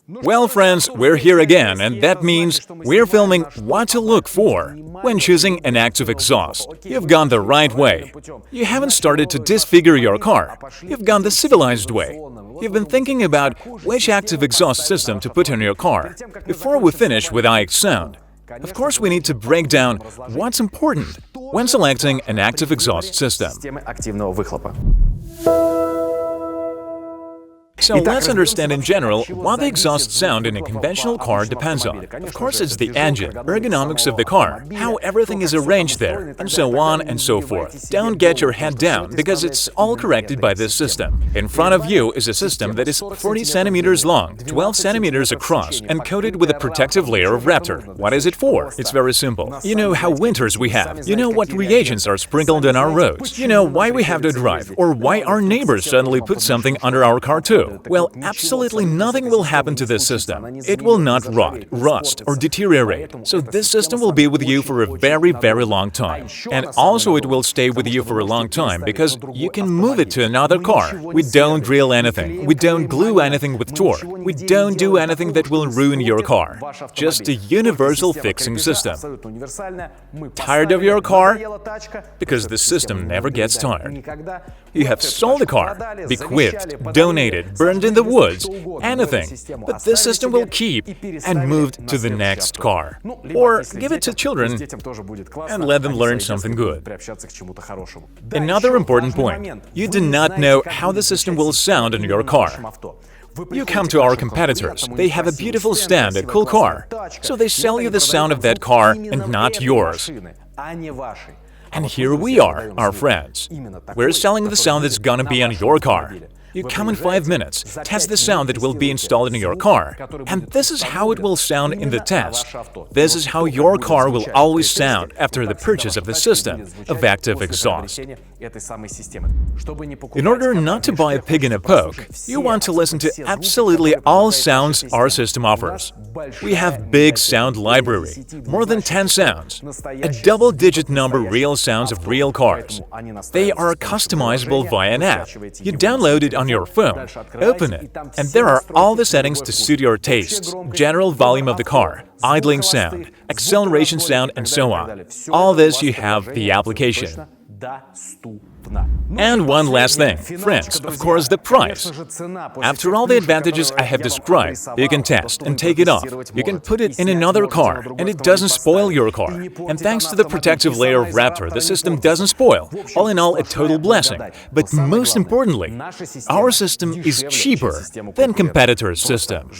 Well, friends, we're here again, and that means we're filming what to look for when choosing an active exhaust. You've gone the right way. You haven't started to disfigure your car. You've gone the civilized way. You've been thinking about which active exhaust system to put on your car. Before we finish with iXsound, of course, we need to break down what's important when selecting an active exhaust system. So let's understand in general what the exhaust sound in a conventional car depends on. Of course, it's the engine, ergonomics of the car, how everything is arranged there, and so on and so forth. Don't get your head down, because it's all corrected by this system. In front of you is a system that is 40 centimeters long, 12 centimeters across, and coated with a protective layer of Raptor. What is it for? It's very simple. You know how winters we have. You know what reagents are sprinkled on our roads. You know why we have to drive, or why our neighbors suddenly put something under our car too. Well, absolutely nothing will happen to this system. It will not rot, rust, or deteriorate. So this system will be with you for a very, very long time. And also it will stay with you for a long time because you can move it to another car. We don't drill anything. We don't glue anything with torque. We don't do anything that will ruin your car. Just a universal fixing system. Tired of your car? Because the system never gets tired. You have sold the car, bequeathed, donated, burned in the woods, anything, but this system will keep and moved to the next car. Or give it to children and let them learn something good. Another important point, you do not know how the system will sound in your car. You come to our competitors, they have a beautiful stand, a cool car, so they sell you the sound of that car and not yours. And here we are, our friends. We're selling the sound that's gonna be on your car. You come in 5 minutes, test the sound that will be installed in your car, and this is how it will sound in the test. This is how your car will always sound after the purchase of the system of active exhaust. In order not to buy a pig in a poke, you want to listen to absolutely all sounds our system offers. We have big sound library, more than 10 sounds, a double-digit number real sounds of real cars. They are customizable via an app. You download it on your phone, open it, and there are all the settings to suit your tastes, general volume of the car, idling sound, acceleration sound, and so on. All this you have the application. And one last thing, friends, of course, the price. After all the advantages I have described, you can test and take it off. You can put it in another car, and it doesn't spoil your car. And thanks to the protective layer of Raptor, the system doesn't spoil. All in all, a total blessing. But most importantly, our system is cheaper than competitors' system.